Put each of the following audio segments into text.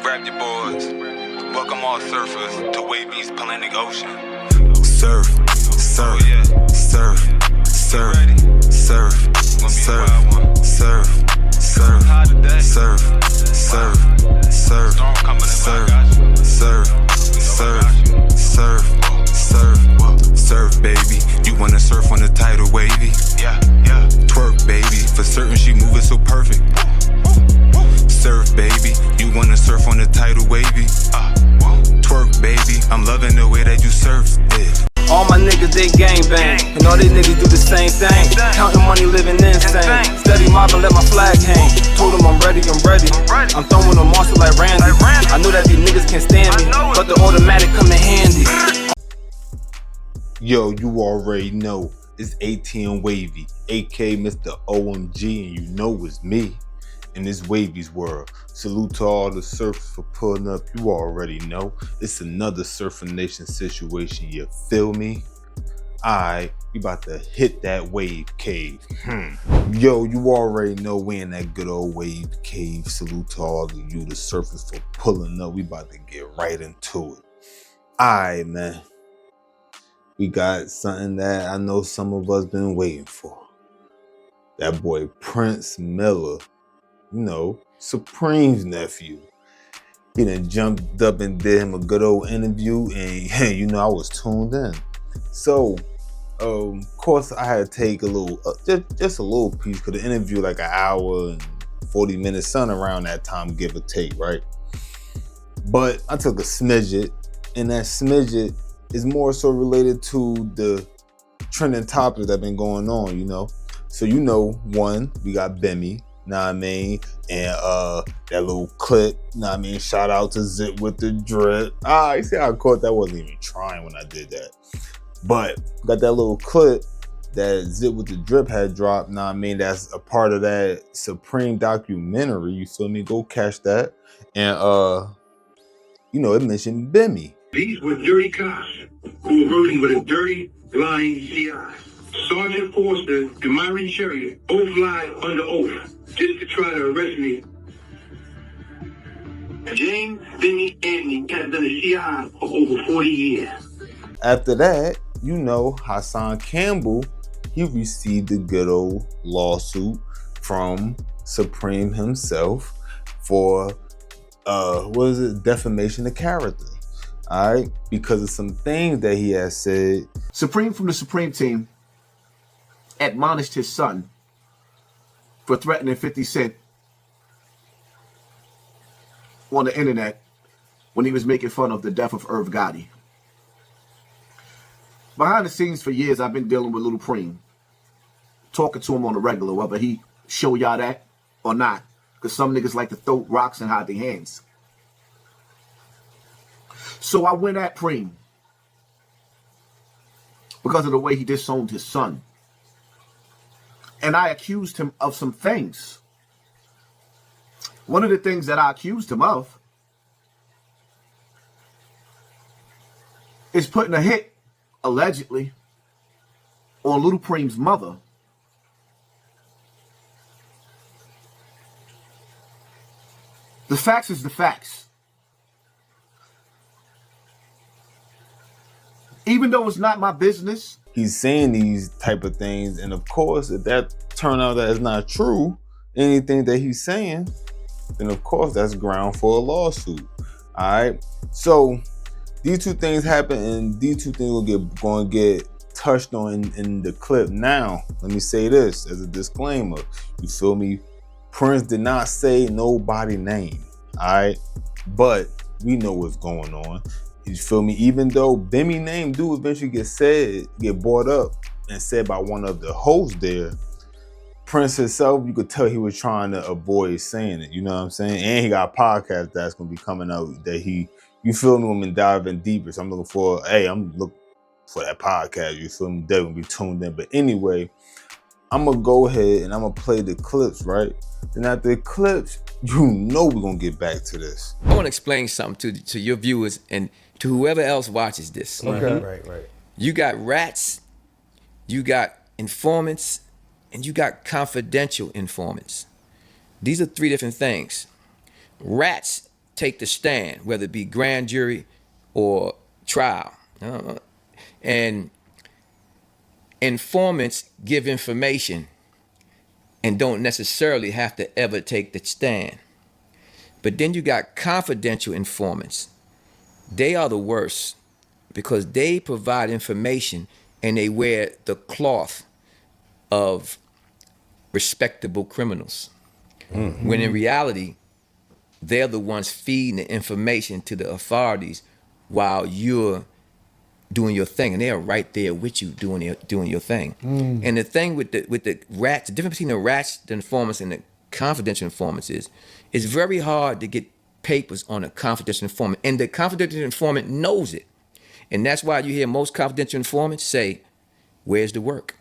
Grab your boards. Welcome all surfers to Wavvy's Atlantic Ocean. Surf, surf, surf, surf, surf, surf, surf, surf, surf, surf, surf, surf, surf, surf, surf, baby. You wanna surf on the tidal wavy? Yeah. Twerk, baby. For certain, she moving so perfect. Surf, baby. You wanna surf on the tidal wavy? Twerk, baby. I'm loving the way that you surf it. All my niggas, they gang bang, and all these niggas do the same thing. Counting money, living insane. Steady mobbing, let my flag hang. Told them I'm ready. I'm throwing them monster like Randy. I know that these niggas can't stand me, but the automatic come in handy. Yo, you already know it's ATM Wavy, aka Mr. OMG, and you know it's me in this Wavy's world. Salute to all the surfers for pulling up. You already know it's another Surfer Nation situation. You feel me? Alright, we about to hit that wave cave. Yo, you already know we in that good old wave cave. Salute to all of you, the surfers, for pulling up. We about to get right into it. Alright, man. We got something that I know some of us been waiting for. That boy Prince Miller, you know, Supreme's nephew. He done jumped up and did him a good old interview, and you know, I was tuned in. So, of course, I had to take a little, just a little piece, because the interview like an hour and 40 minutes, something around that time, give or take, right? But I took a smidget, and that smidget is more so related to the trending topics that been going on, you know? So, you know, one, we got Bimmy, know what I mean? And that little clip, know what I mean? Shout out to Zip with the Drip. You see how I caught that? Wasn't even trying when I did that. But got that little clip that Zip with the Drip had dropped, know what I mean? That's a part of that Supreme documentary, you feel me? Go catch that. And, you know, it mentioned Bimmy. These were dirty cops who were working with a dirty, lying CI. Sergeant Forster and Myron Sherry both lied under oath just to try to arrest me. James, Benny, Anthony has been a CI for over 40 years. After that, you know, Hassan Campbell, he received a good old lawsuit from Supreme himself for, defamation of character. All right, because of some things that he has said. Supreme from the Supreme team admonished his son for threatening 50 Cent on the internet when he was making fun of the death of Irv Gotti. Behind the scenes for years, I've been dealing with Little Preem, talking to him on the regular, whether he show y'all that or not, because some niggas like to throw rocks and hide their hands. So I went at Preem because of the way he disowned his son. And I accused him of some things. One of the things that I accused him of is putting a hit, allegedly, on Little Preem's mother. The facts is the facts. Even though it's not my business. He's saying these type of things, and of course, if that turn out that is not true, anything that he's saying, then of course that's ground for a lawsuit. All right. So these two things happen, and these two things will going to get touched on in the clip. Now, let me say this as a disclaimer. You feel me? Prince did not say nobody name. All right, but we know what's going on. You feel me? Even though Bimmy name do eventually get brought up and said by one of the hosts there, Prince himself, you could tell he was trying to avoid saying it. You know what I'm saying? And he got a podcast that's gonna be coming out that you feel me? I'm diving deeper. So I'm looking for that podcast. You feel me? They're gonna be tuned in. But anyway, I'm gonna go ahead and I'm gonna play the clips, right? And after the clips, you know we're gonna get back to this. I want to explain something to your viewers and to whoever else watches this. Okay. Right. You got rats, you got informants, and you got confidential informants. These are three different things. Rats take the stand, whether it be grand jury or trial. And informants give information and don't necessarily have to ever take the stand. But then you got confidential informants. They are the worst because they provide information and they wear the cloth of respectable criminals. Mm-hmm. When in reality, they're the ones feeding the information to the authorities while you're doing your thing, and they're right there with you doing your thing. And the thing with the rats, the difference between the rats, the informants, and the confidential informants is, it's very hard to get papers on a confidential informant, and the confidential informant knows it. And that's why you hear most confidential informants say, "Where's the work?"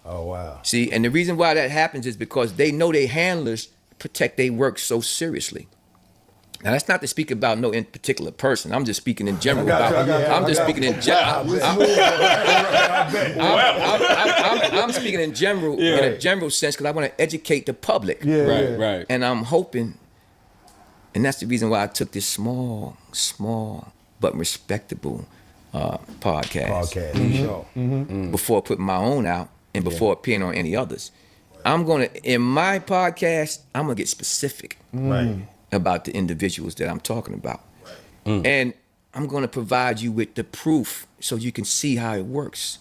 Oh, wow. See, and the reason why that happens is because they know their handlers protect their work so seriously. Now, that's not to speak about no in particular person. I'm just speaking in general. I'm speaking in general in a general sense because I want to educate the public. Right. And I'm hoping, and that's the reason why I took this small but respectable podcast. Before putting my own out and before appearing on any others. In my podcast, I'm gonna get specific. About the individuals that I'm talking about. And I'm gonna provide you with the proof so you can see how it works.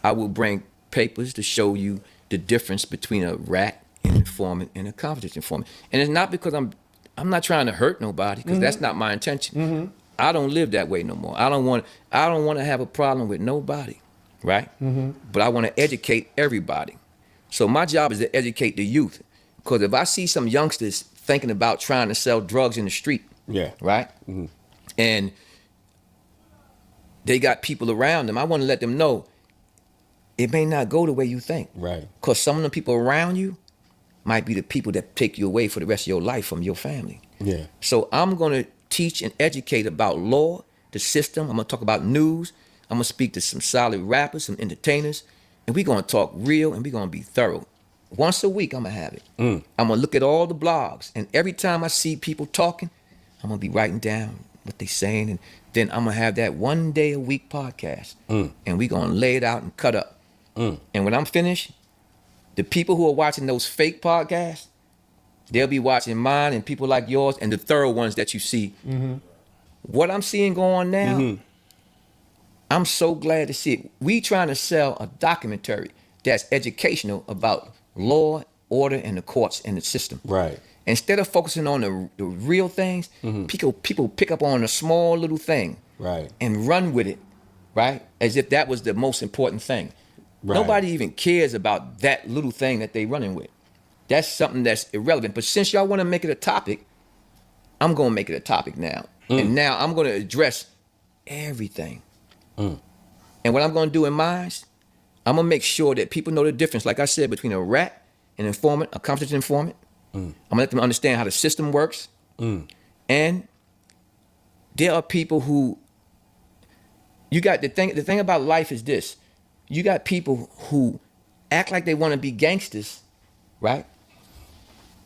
I will bring papers to show you the difference between a rat, an informant, and a confidential informant. And it's not because I'm not trying to hurt nobody, because that's not my intention. I don't live that way no more. I don't want to have a problem with nobody, right? But I want to educate everybody. So my job is to educate the youth. Because if I see some youngsters thinking about trying to sell drugs in the street, right? And they got people around them, I want to let them know it may not go the way you think. Right. Because some of the people around you might be the people that take you away for the rest of your life from your family. Yeah. So I'm going to teach and educate about law, the system. I'm going to talk about news. I'm going to speak to some solid rappers, some entertainers, and we're going to talk real and we're going to be thorough. Once a week, I'm going to have it. I'm going to look at all the blogs. And every time I see people talking, I'm going to be writing down what they're saying. And then I'm going to have that 1 day a week podcast. And we're going to lay it out and cut up. And when I'm finished, the people who are watching those fake podcasts, they'll be watching mine and people like yours and the thorough ones that you see. What I'm seeing going on now, I'm so glad to see it. We trying to sell a documentary that's educational about law, order, and the courts and the system. Right. Instead of focusing on the real things, people pick up on a small little thing, right, and run with it, right, as if that was the most important thing. Right. Nobody even cares about that little thing that they running with. That's something that's irrelevant. But since y'all want to make it a topic, I'm gonna make it a topic now, and now I'm gonna address everything. And what I'm gonna do in mine, I'm gonna make sure that people know the difference, like I said, between a rat, an informant, a confidential informant. I'm gonna let them understand how the system works. And there are people who, you got the thing about life is this. You got people who act like they want to be gangsters, right?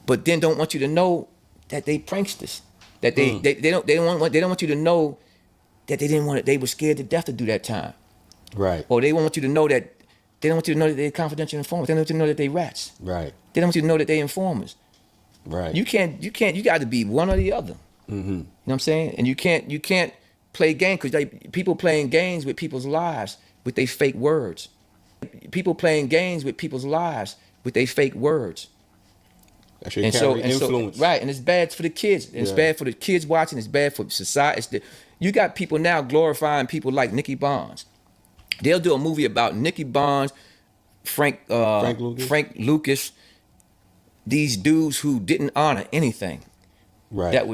But then don't want you to know that they pranksters. That they don't want you to know that they were scared to death to do that time. Right. Or they want you to know that they don't want you to know that they're confidential informants. They don't want you to know that they rats. Right. They don't want you to know that they informers. Right. You got to be one or the other. You know what I'm saying? And you can't play games, because people playing games with people's lives with their fake words. People playing games with people's lives with their fake words. That should carry influence. Right, and it's bad for the kids. It's bad for the kids watching. It's bad for society. You got people now glorifying people like Nicky Barnes. They'll do a movie about Nicky Barnes, Frank Lucas, these dudes who didn't honor anything. Right.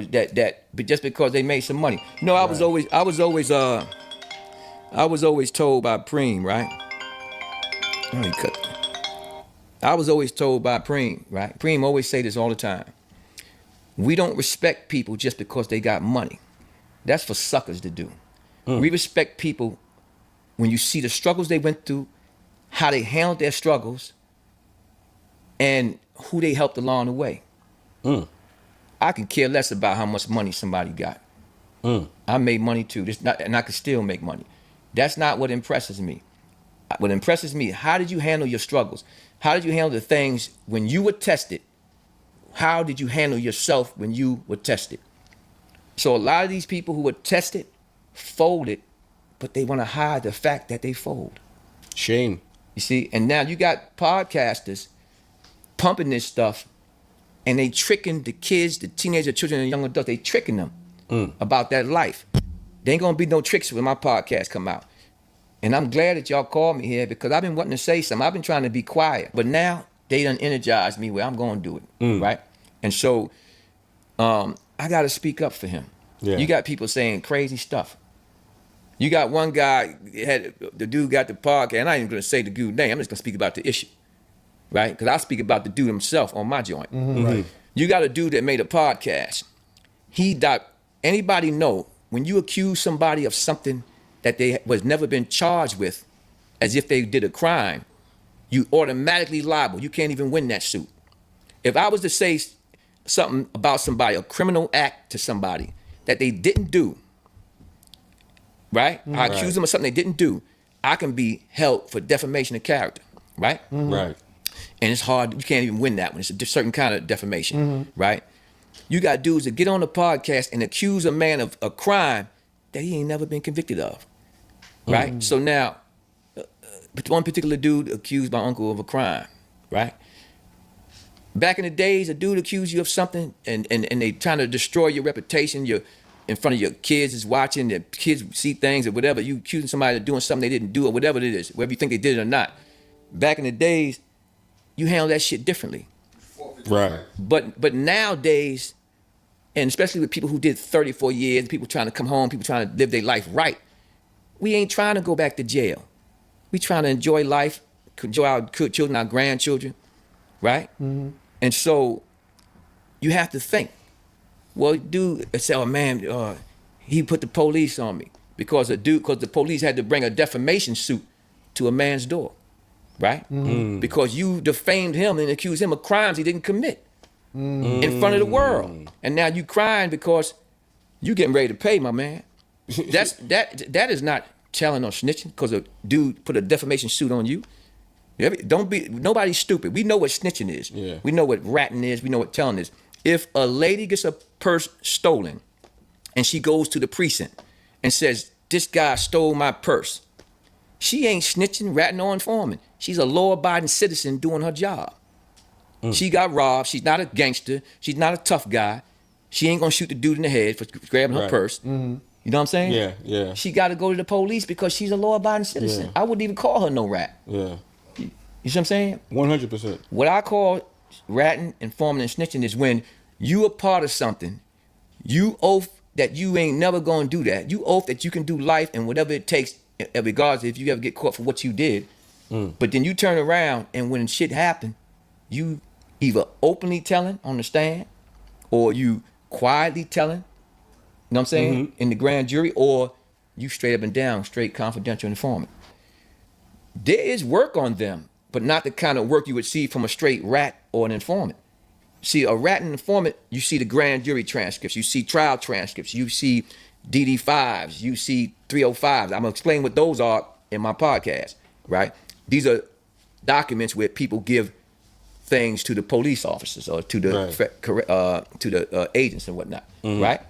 But just because they made some money. No, I was always told by Preem, right? Let me cut that. I was always told by Preem, right? Preem always say this all the time. We don't respect people just because they got money. That's for suckers to do. We respect people when you see the struggles they went through, how they handled their struggles, and who they helped along the way. I can care less about how much money somebody got. I made money too. And I can still make money. That's not what impresses me. What impresses me, how did you handle your struggles? How did you handle the things when you were tested? How did you handle yourself when you were tested? So a lot of these people who were tested folded, but they want to hide the fact that they fold. Shame. You see, and now you got podcasters pumping this stuff, and they tricking the kids, the teenager, children, and young adults. They tricking them about that life. There ain't gonna be no tricks when my podcast come out. And I'm glad that y'all called me here because I've been wanting to say something. I've been trying to be quiet, but now they done energized me where I'm gonna do it, right? And so I gotta speak up for him. Yeah. You got people saying crazy stuff. You got one guy, the dude got the podcast, and I ain't even gonna say the dude's name, I'm just gonna speak about the issue, right? Because I speak about the dude himself on my joint. Right. You got a dude that made a podcast. Anybody know when you accuse somebody of something that they was never been charged with, as if they did a crime, you automatically liable. You can't even win that suit. If I was to say something about somebody, a criminal act to somebody that they didn't do, right? I accuse them of something they didn't do, I can be held for defamation of character, right? Right. And it's hard, you can't even win that one. It's a certain kind of defamation, right? You got dudes that get on the podcast and accuse a man of a crime that he ain't never been convicted of, right? So now, one particular dude accused my uncle of a crime, right? Back in the days, a dude accused you of something and they trying to destroy your reputation, you're in front of your kids is watching, the kids see things or whatever, you accusing somebody of doing something they didn't do or whatever it is, whether you think they did it or not. Back in the days, you handle that shit differently. Right. But nowadays, and especially with people who did 34 years, people trying to come home, people trying to live their life right, we ain't trying to go back to jail. We trying to enjoy life, enjoy our children, our grandchildren, right? And so you have to think, well, dude say, oh man, he put the police on me because the police had to bring a defamation suit to a man's door, right? Because you defamed him and accused him of crimes he didn't commit in front of the world. And now you crying because you getting ready to pay, my man. That is not telling or snitching because a dude put a defamation suit on you. Nobody's stupid. We know what snitching is. Yeah. We know what ratting is. We know what telling is. If a lady gets a purse stolen and she goes to the precinct and says, this guy stole my purse, she ain't snitching, ratting, or informing. She's a law-abiding citizen doing her job. She got robbed. She's not a gangster. She's not a tough guy. She ain't gonna shoot the dude in the head for grabbing her purse. You know what I'm saying? Yeah, yeah. She got to go to the police because she's a law-abiding citizen. Yeah. I wouldn't even call her no rat. Yeah. You see what I'm saying? 100%. What I call ratting, informing, and snitching is when you a part of something, you oath that you ain't never gonna do that. You oath that you can do life and whatever it takes, regardless if you ever get caught for what you did. But then you turn around and when shit happen, you either openly telling on the stand or you quietly telling, you know what I'm saying, in the grand jury, or you straight up and down, straight confidential informant. There is work on them, but not the kind of work you would see from a straight rat or an informant. See, a rat and informant, you see the grand jury transcripts, you see trial transcripts, you see DD5s, you see 305s. I'm gonna explain what those are in my podcast, right? These are documents where people give things to the police officers or to the agents and whatnot, right?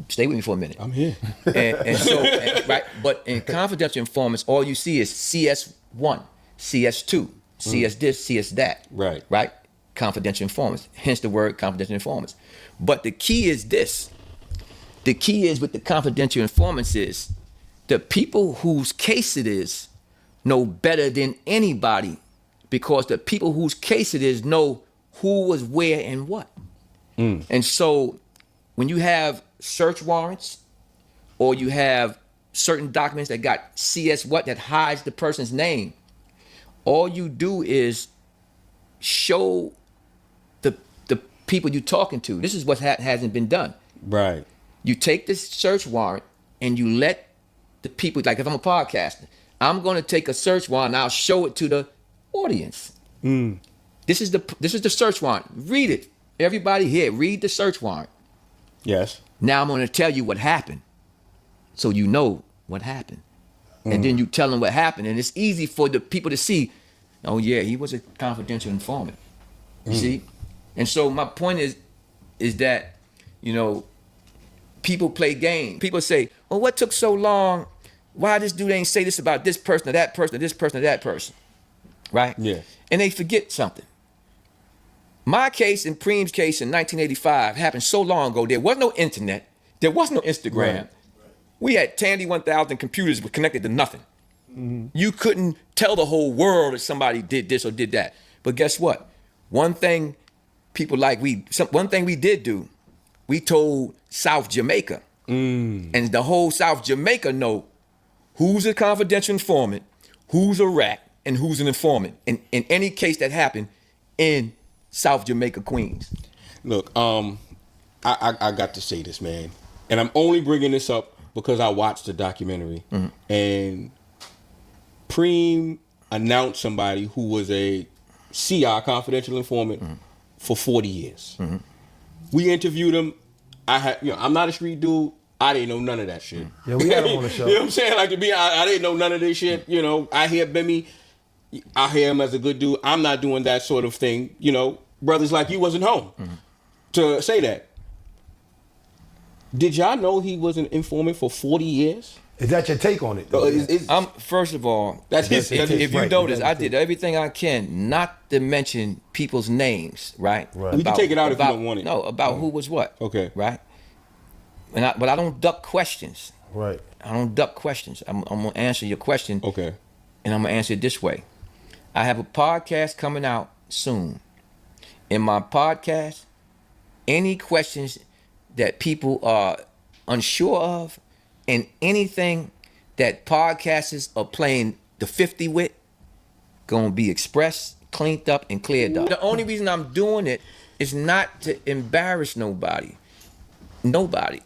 Stay with me for a minute. I'm here. And so, right, but in confidential informants, all you see is CS1, CS2, CS this, CS that. Right. Right? Confidential informants, hence the word confidential informants. But the key is this. The key is with the confidential informants is the people whose case it is know better than anybody because the people whose case it is know who was where and what. And so when you have search warrants or you have certain documents that got CS what that hides the person's name, all you do is show the people you're talking to. This is what hasn't been done. Right. You take this search warrant and you let the people, like if I'm a podcaster, I'm going to take a search warrant and I'll show it to the audience. This is the search warrant. Read it. Everybody here, read the search warrant. Yes. Now I'm going to tell you what happened, so you know what happened. And then you tell them what happened, and it's easy for the people to see, oh yeah, he was a confidential informant. You see? And so my point is that, you know, people play games. People say, well, what took so long? Why this dude ain't say this about this person or that person or this person or that person? Right? Yeah. And they forget something. My case and Preem's case in 1985 happened so long ago. There was no internet. There was no Instagram. Right. We had Tandy 1000 computers were connected to nothing. You couldn't tell the whole world that somebody did this or did that. But guess what? One thing we did do, we told South Jamaica. And the whole South Jamaica know who's a confidential informant, who's a rat, and who's an informant in any case that happened in South Jamaica, Queens. Look, I got to say this, man. And I'm only bringing this up because I watched the documentary. And Preem announced somebody who was a CI, confidential informant, for 40 years. We interviewed him. I'm not a street dude. I didn't know none of that shit. Yeah, we had him on the show. You know what I'm saying? Like, I didn't know none of this shit. You know, I hear Bimmy. I hear him as a good dude. I'm not doing that sort of thing. You know, brothers like you wasn't home to say that. Did y'all know he was an informant for 40 years? Is that your take on it? First of all, That's his. if you right. notice, You gotta I did everything I can not to mention people's names, right? We can take it out if you don't want it. No, about who was what. Okay. Right? But I don't duck questions. Right. I don't duck questions. I'm going to answer your question. Okay. And I'm going to answer it this way. I have a podcast coming out soon. In my podcast, any questions that people are unsure of and anything that podcasters are playing the 50 with, going to be expressed, cleaned up, and cleared up. The only reason I'm doing it is not to embarrass nobody. Nobody.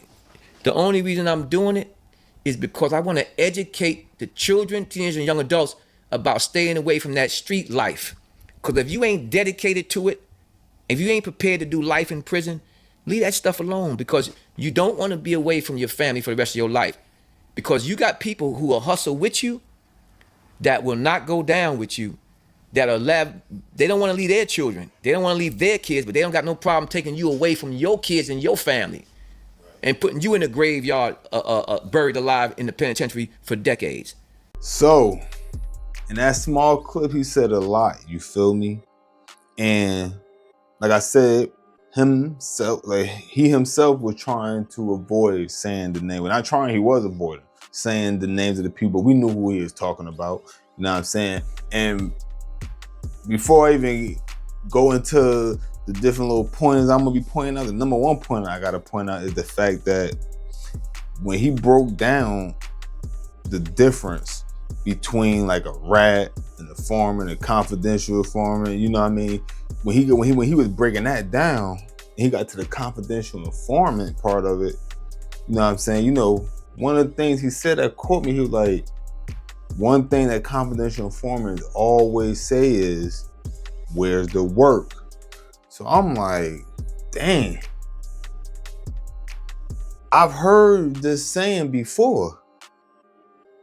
The only reason I'm doing it is because I want to educate the children, teenagers, and young adults about staying away from that street life. Because if you ain't dedicated to it, if you ain't prepared to do life in prison, leave that stuff alone, because you don't want to be away from your family for the rest of your life. Because you got people who will hustle with you that will not go down with you, that are they don't want to leave their children. They don't want to leave their kids, but they don't got no problem taking you away from your kids and your family and putting you in a graveyard, buried alive in the penitentiary for decades. So, in that small clip, he said a lot, you feel me? And like I said, he himself was trying to avoid saying the name. Well, not trying, he was avoiding saying the names of the people. We knew who he was talking about, you know what I'm saying? And before I even go into the different little pointers I'm gonna be pointing out, the number one point I gotta point out is the fact that when he broke down the difference between like a rat and a informant, a confidential informant, you know what I mean? When he was breaking that down, and he got to the confidential informant part of it, you know what I'm saying? You know, one of the things he said that caught me, he was like, one thing that confidential informants always say is, where's the work? So I'm like, dang. I've heard this saying before.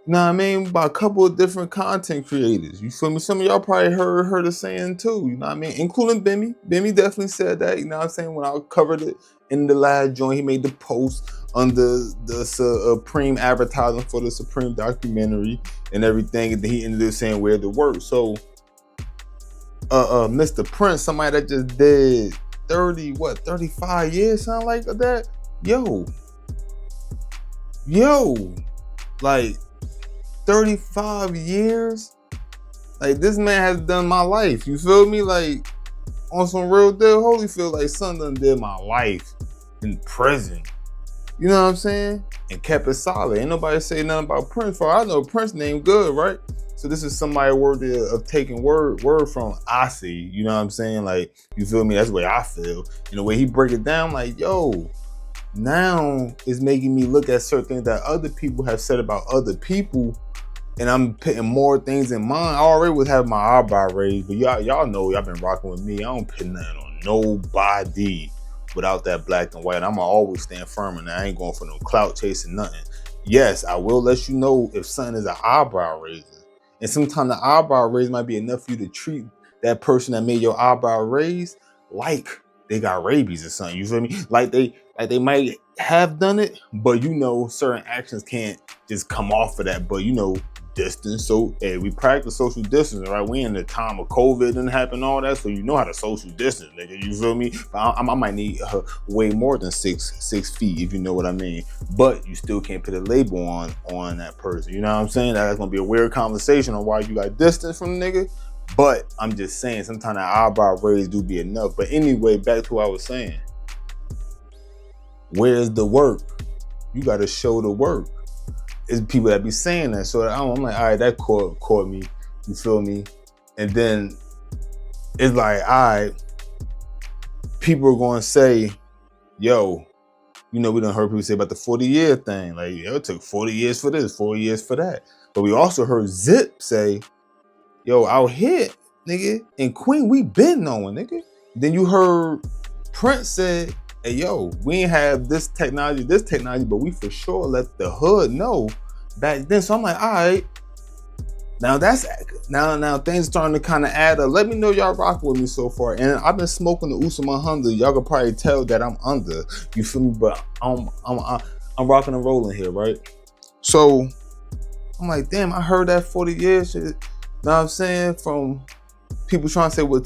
You know what I mean? By a couple of different content creators. You feel me? Some of y'all probably heard the saying too. You know what I mean? Including Bimmy. Bimmy definitely said that. You know what I'm saying? When I covered it in the last joint, he made the post under the Supreme advertising for the Supreme documentary and everything. And then he ended up saying where to work. So, Mr. Prince, somebody that just did 35 years, something like that. Yo, like 35 years, like this man has done my life, you feel me? Like on some real deal, Holyfield, like son done did my life in prison, you know what I'm saying? And kept it solid. Ain't nobody say nothing about Prince. For I know Prince name good, right? So this is somebody worthy of taking word from. I see, you know what I'm saying? Like, you feel me? That's the way I feel. And the way he break it down, like, yo, now it's making me look at certain things that other people have said about other people, and I'm putting more things in mind. I already was having my eyebrow raised, but y'all know y'all been rocking with me. I don't put nothing on nobody without that black and white. And I'm gonna always stand firm, and I ain't going for no clout chasing nothing. Yes, I will let you know if something is an eyebrow raiser. And sometimes the eyebrow raise might be enough for you to treat that person that made your eyebrow raise like they got rabies or something. You feel me? Like they might have done it, but you know, certain actions can't just come off of that. But you know, distance. So hey, we practice social distance, right? We in the time of COVID didn't happen, all that. So you know how to social distance, nigga. You feel me? I might need way more than 6 feet, if you know what I mean. But you still can't put a label on that person. You know what I'm saying? That's gonna be a weird conversation on why you got distance from the nigga. But I'm just saying, sometimes that eyebrow raise do be enough. But anyway, back to what I was saying. Where's the work? You gotta show the work. It's people that be saying that. So I'm like, all right, that caught me. You feel me? And then it's like, all right, people are gonna say, yo, you know, we done heard people say about the 40-year thing. Like, yo, it took 40 years for this, 40 years for that. But we also heard Zip say, yo, out here, nigga, in Queen, we been knowing, nigga. Then you heard Prince said, hey, yo, we ain't have this technology, but we for sure let the hood know back then. So I'm like, all right, now things are starting to kind of add up. Let me know y'all rocking with me so far. And I've been smoking the Usama 100. Y'all can probably tell that I'm under. You feel me? But I'm rocking and rolling here, right? So I'm like, damn, I heard that 40 years shit. Know what I'm saying? From people trying to say what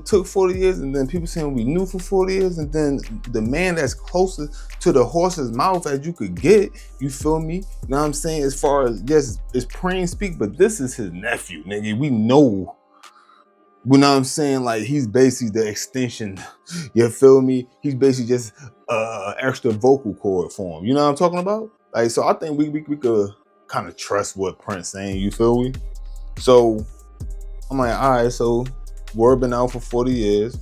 took 40 years, and then people saying we knew for 40 years, and then the man that's closest to the horse's mouth as you could get, you feel me? Know what I'm saying? As far as, yes, it's Preem speak, but this is his nephew, nigga. We know. You know what I'm saying? Like, he's basically the extension. You feel me? He's basically just extra vocal cord for him. You know what I'm talking about? Like, so I think we could kind of trust what Prince saying. You feel me? So I'm like, all right, so word been out for 40 years,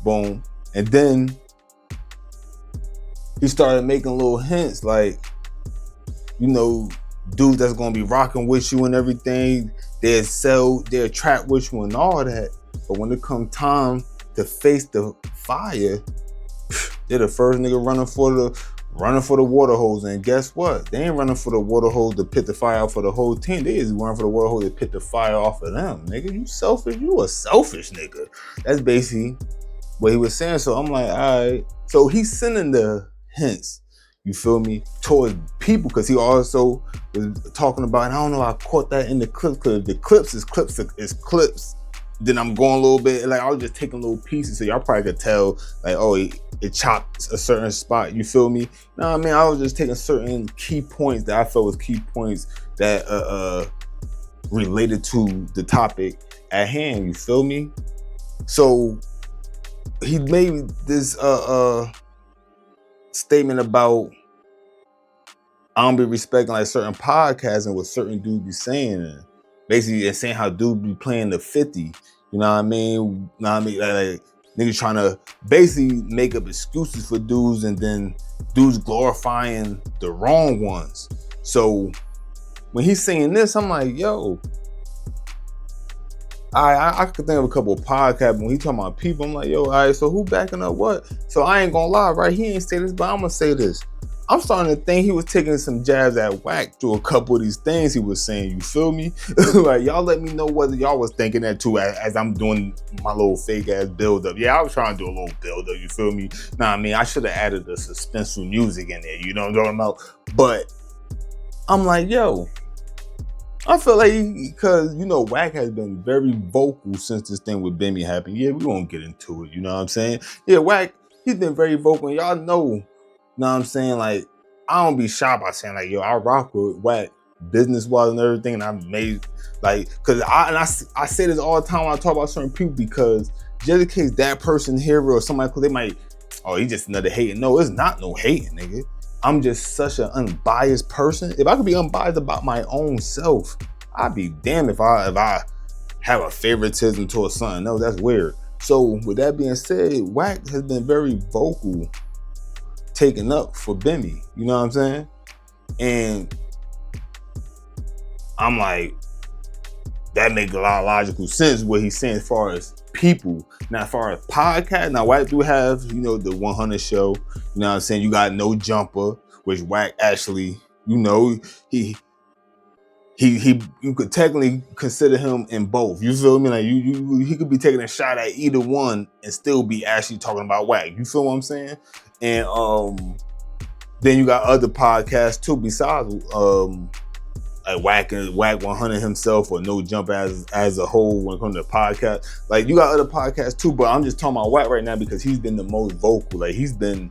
boom. And then he started making little hints like, you know, dudes that's gonna be rocking with you and everything, they'll trap with you and all that. But when it come time to face the fire, they're the first nigga running for the water hose. And guess what? They ain't running for the water hose to pit the fire out for the whole team. They is running for the water hose to pit the fire off of them. Nigga, you selfish. You a selfish nigga. That's basically what he was saying. So I'm like, all right. So he's sending the hints, you feel me, towards people, because he also was talking about, and I don't know, I caught that in the clips, because the clips is clips. Then I'm going a little bit, like I was just taking little pieces, so y'all probably could tell, like, oh, it chopped a certain spot, you feel me? No, I mean, I was just taking certain key points that I felt was key points that related to the topic at hand, you feel me? So he made this statement about, I don't be respecting like certain podcasts and what certain dudes be saying, and basically saying how dudes be playing the 50. You know what I mean? Like niggas trying to basically make up excuses for dudes, and then dudes glorifying the wrong ones. So when he's saying this, I'm like, yo, I could think of a couple of podcasts when he talking about people. I'm like, yo, all right, so who backing up what? So I ain't gonna lie, right? He ain't say this, but I'm gonna say this. I'm starting to think he was taking some jabs at Wack through a couple of these things he was saying, you feel me? Like, y'all let me know whether y'all was thinking that too as I'm doing my little fake ass build up. Yeah, I was trying to do a little build up, you feel me? Nah, I mean, I should have added the suspenseful music in there, you know what I'm talking about? But I'm like, yo, I feel like, because, you know, Wack has been very vocal since this thing with Bimmy happened. Yeah, we won't get into it, you know what I'm saying? Yeah, Wack, he's been very vocal, and y'all know what I'm saying? Like, I don't be shy by saying, like, yo, I rock with Wack business-wise and everything, and I made, like, because I say this all the time when I talk about certain people, because just in case that person here or somebody, because they might, oh, he just another hating. No, it's not no hating, nigga. I'm just such an unbiased person. If I could be unbiased about my own self, I'd be damned if I have a favoritism towards something. No, that's weird. So with that being said, Wack has been very vocal, taken up for Bimmy. You know what I'm saying? And I'm like, that make a lot of logical sense what he's saying as far as people. Now, as far as podcast, now Wack do have, you know, the 100 show. You know what I'm saying? You got No Jumper, which Wack actually, you know, he you could technically consider him in both. You feel me? Like he could be taking a shot at either one and still be actually talking about Wack. You feel what I'm saying? And then you got other podcasts too besides like Wack 100 himself or No Jump as a whole when it comes to podcast. Like you got other podcasts too, but I'm just talking about Wack right now because he's been the most vocal. Like he's been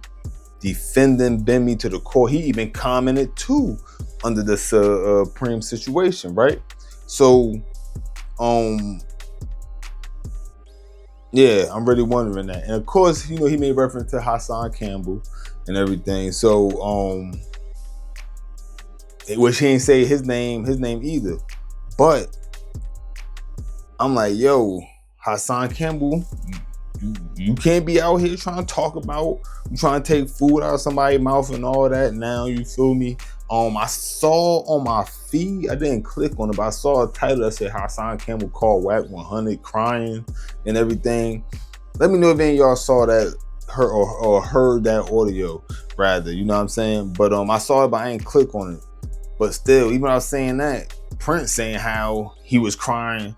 defending Bimmy to the core. He even commented too under the Supreme situation, right? So, yeah, I'm really wondering that. And of course, you know, he made reference to Hassan Campbell and everything. So, which he ain't say his name either. But I'm like, yo, Hassan Campbell, you can't be out here trying to talk about, you trying to take food out of somebody's mouth and all that now, you feel me? I saw on my feed, I didn't click on it, but I saw a title that said Hassan Campbell called Wack 100 crying and everything. Let me know if any of y'all saw that or heard that audio, rather, you know what I'm saying? But I saw it, but I ain't click on it. But still, even I was saying that, Prince saying how he was crying,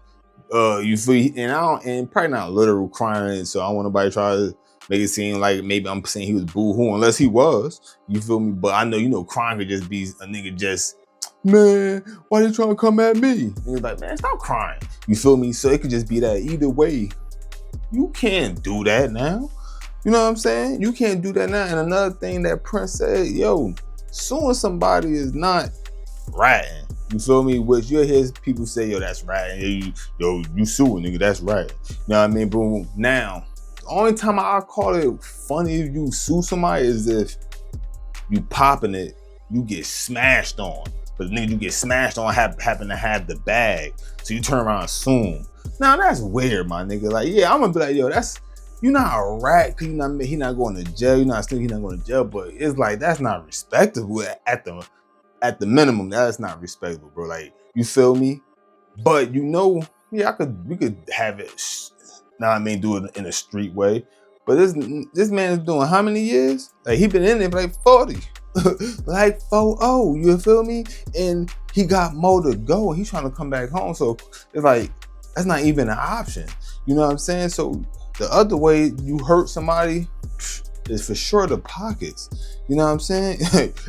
you feel, and probably not literal crying, so I don't want nobody to try to make it seem like maybe I'm saying he was boo-hoo, unless he was, you feel me? But I know, you know, crying could just be a nigga just, man, why you trying to come at me? And he's like, man, stop crying, you feel me? So it could just be that either way, you can't do that now, you know what I'm saying? You can't do that now. And another thing that Prince said, yo, suing somebody is not ratting. You feel me? Which you'll hear people say, yo, that's right. You suing, nigga, that's right. You know what I mean? Boom. Now, the only time I call it funny if you sue somebody is if you popping it, you get smashed on. But the nigga you get smashed on happen to have the bag. So you turn around and sue him. Now that's weird, my nigga. Like, yeah, I'm gonna be like, yo, you not a rat, cause he not going to jail, you not still he not going to jail, but it's like that's not respectable at the minimum. That's not respectable, bro. Like, you feel me? But you know, yeah, we could have it, know what I mean, do it in a street way. But this man is doing how many years? Like, he been in there for like 40. Like 40, you feel me? And he got more to go and he's trying to come back home. So it's like, that's not even an option. You know what I'm saying? So the other way you hurt somebody is for sure the pockets. You know what I'm saying?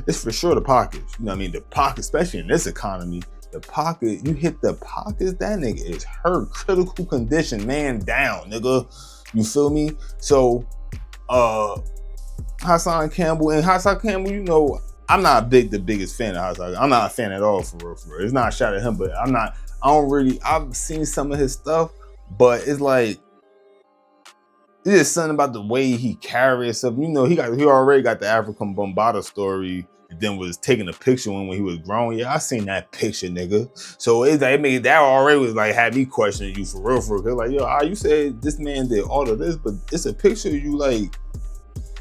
It's for sure the pockets. You know what I mean? The pockets, especially in this economy, the pocket, you hit the pockets, that nigga is hurt. Critical condition, man down, nigga. You feel me? So, Hassan Campbell, you know, I'm not the biggest fan of Hassan. I'm not a fan at all, for real. It's not a shot at him, but I've seen some of his stuff, but it's like, there's just something about the way he carries stuff. You know, he already got the African Bombada story, and then was taking a picture when he was grown. Yeah, I seen that picture, nigga. So it's like, that already was like, had me questioning you for real. Cause like, yo, you said this man did all of this, but it's a picture of you like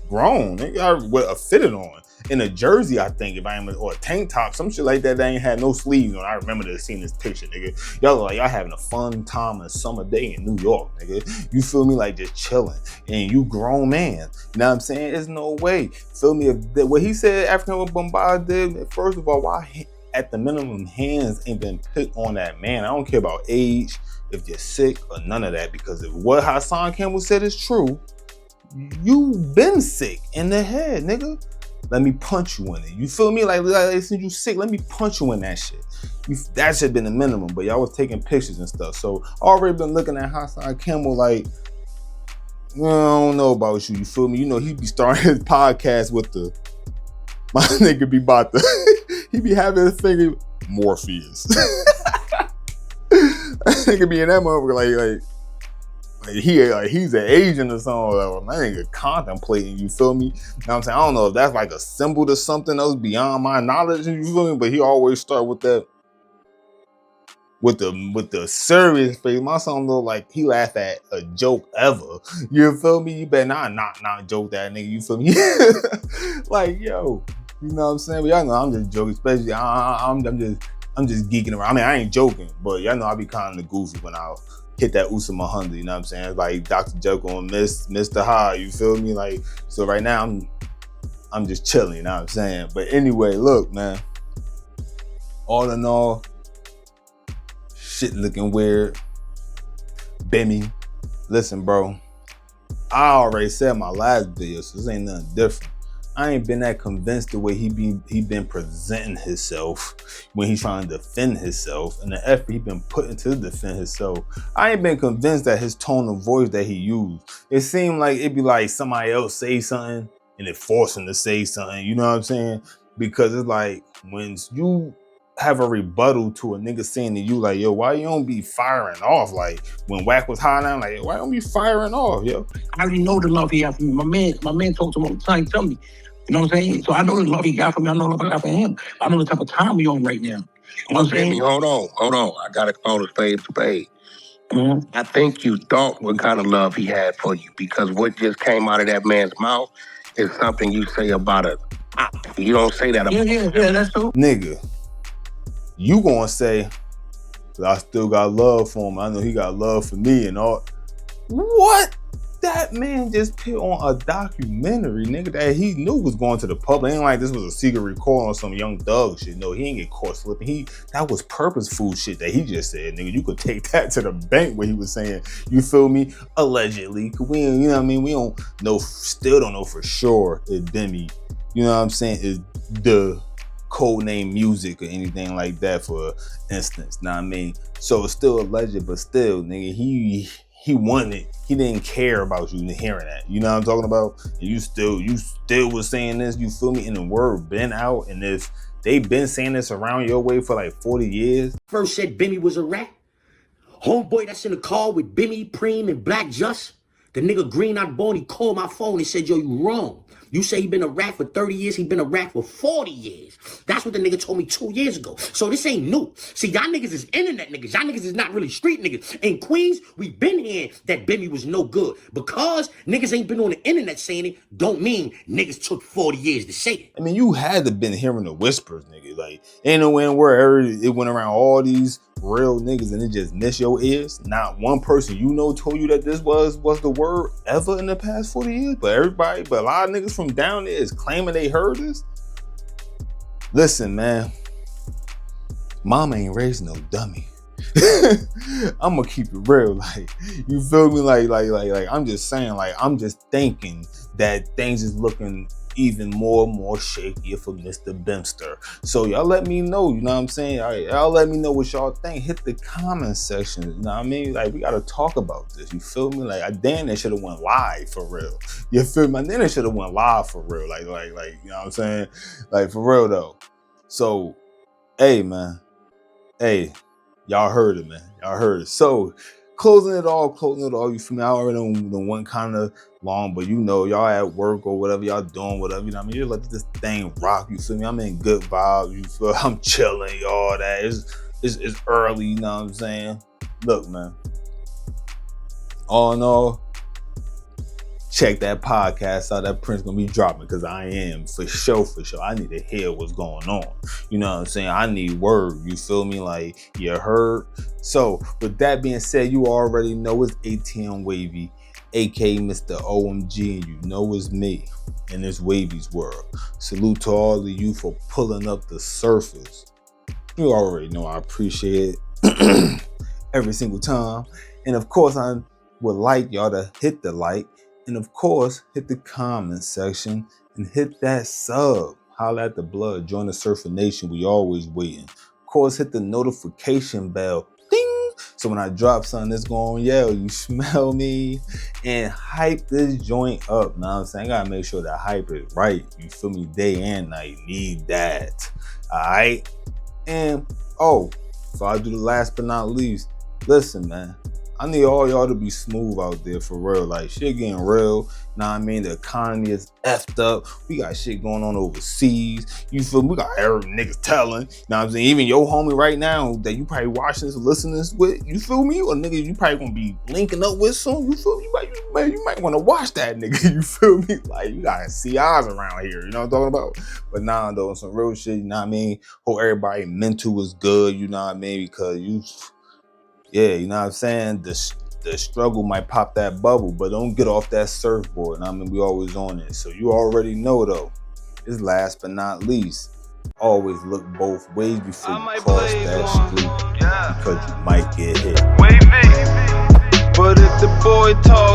grown, nigga, with a fitted on. In a jersey, I think, or a tank top, some shit like that ain't had no sleeves on. I remember seeing this picture, nigga. Y'all like, y'all having a fun time on a summer day in New York, nigga. You feel me? Like, just chilling. And you grown man. You know what I'm saying? There's no way. Feel me? What he said African Bombada did, first of all, why at the minimum hands ain't been put on that man? I don't care about age, if you're sick, or none of that. Because if what Hassan Campbell said is true, you been sick in the head, nigga. Let me punch you in it. You feel me? Like since you sick, let me punch you in that shit. That should have been the minimum, but y'all was taking pictures and stuff. So already been looking at Hassan Campbell like, I don't know about you. You feel me? You know, he be starting his podcast with my nigga be about to, he be having his finger, Morpheus. That nigga be in that motherfucker like he's an agent or something. Like, my nigga contemplating, you feel me? You know what I'm saying? I don't know if that's like a symbol to something else beyond my knowledge, you feel me? But he always start with that, with the serious face. My son look like he laugh at a joke ever. You feel me? You better not joke that nigga, you feel me? Like, yo, you know what I'm saying? But y'all know I'm just joking, especially I'm I'm just geeking around. I mean, I ain't joking, but y'all know I be kind of goofy when I hit that Usama 100, you know what I'm saying? Like Dr. Jekyll and Mr. Hyde, you feel me? Like, so right now I'm just chilling, you know what I'm saying? But anyway, look, man. All in all, shit looking weird. Bimmy, listen, bro. I already said my last video, so this ain't nothing different. I ain't been that convinced the way he been presenting himself when he's trying to defend himself and the effort he been putting to defend himself. I ain't been convinced that his tone of voice that he used. It seemed like it'd be like somebody else say something and it forced him to say something. You know what I'm saying? Because it's like when you have a rebuttal to a nigga saying to you like, yo, why you don't be firing off? Like when Wack was high down, like, why don't be firing off, yo? I already know the love he has for me. My man talks to him all the time, tell me. You know what I'm saying? So I know the love he got for me. I know the love I got for him. I know the type of time we on right now. You know what I'm saying? Hold on. I gotta call a spade. Mm-hmm. I think you thought what kind of love he had for you, because what just came out of that man's mouth is something you say about a op. You don't say that about Yeah, that's true. Nigga, you gonna say, I still got love for him. I know he got love for me and all. What? That man just put on a documentary, nigga, that he knew was going to the public. Ain't like this was a secret recording on some Young Thug shit. No, he ain't get caught slipping. That was purposeful shit that he just said, nigga. You could take that to the bank when he was saying, you feel me? Allegedly. Cause we, you know what I mean? We don't know, still don't know for sure if Bimmy, you know what I'm saying, is the code name music or anything like that, for instance. Know what I mean? So it's still alleged, but still, nigga, he wanted, he didn't care about you hearing that. You know what I'm talking about? And you still was saying this, you feel me? And the word been out, and if they been saying this around your way for like 40 years. First said Bimmy was a rat. Homeboy that's in the car with Bimmy, Preem, and Black Just, the nigga Green Not Born, he called my phone and said, yo, you wrong. You say he been a rat for 30 years, he been a rat for 40 years. That's what the nigga told me 2 years ago. So this ain't new. See, y'all niggas is internet niggas. Y'all niggas is not really street niggas. In Queens, we been hearing that Bimmy was no good. Because niggas ain't been on the internet saying it, don't mean niggas took 40 years to say it. I mean, you had to been hearing the whispers, nigga. Like, ain't no where it went around all these real niggas and it just missed your ears. Not one person you know told you that this was the word ever in the past 40 years. But a lot of niggas from down there is claiming they heard this. Listen, man. Mama ain't raised no dummy. I'm gonna keep it real. Like, you feel me? Like, I'm just saying, like, I'm just thinking that things is looking even more shakier for Mr. Bimster. So y'all let me know, you know what I'm saying? Y'all let me know what y'all think. Hit the comment section, you know what I mean? Like, we gotta talk about this, you feel me? Like, damn, they should have went live for real. You feel me? Then they should have went live for real. Like, you know what I'm saying? Like, for real though. So, hey, man. Hey, y'all heard it, man. Y'all heard it. So, closing it all, you feel me? I already done went kind of long, but you know, y'all at work or whatever y'all doing, whatever, you know what I mean? You let this thing rock, you feel me? I'm in good vibes, you feel, I'm chilling, all that. It's early, you know what I'm saying? Look, man. All in all, check that podcast out. That Prince gonna be dropping, because I am for sure. I need to hear what's going on. You know what I'm saying? I need word. You feel me? Like, you heard? So with that being said, you already know it's ATM Wavy, aka Mr. OMG, and you know it's me in this Wavy's world. Salute to all of you for pulling up the surface. You already know I appreciate it every single time. And of course, I would like y'all to hit the like. And of course, hit the comment section and hit that sub. Holla at the blood. Join the Surfer Nation. We always waiting. Of course, hit the notification bell. Ding! So when I drop something that's going, yo, you smell me? And hype this joint up. Now I'm saying, I gotta make sure that hype is right. You feel me? Day and night. Need that. Alright? And, so I do the last but not least. Listen, man. I need all y'all to be smooth out there for real. Like, shit getting real. Know what I mean? The economy is effed up. We got shit going on overseas. You feel me? We got Arab niggas telling. Know what I'm saying? Even your homie right now that you probably watching this or listening to this with, you feel me? Or niggas you probably gonna be linking up with soon. You feel me? You might want to watch that nigga. You feel me? Like, you got CIs around here. You know what I'm talking about? But nah, though, some real shit. You know what I mean? Hope everybody mental is good. You know what I mean? Because yeah, you know what I'm saying? The struggle might pop that bubble, but don't get off that surfboard. I mean, we always on it. So you already know, though. It's last but not least. Always look both ways before you cross that street, because you might get hit. Wavvy. But if the boy talk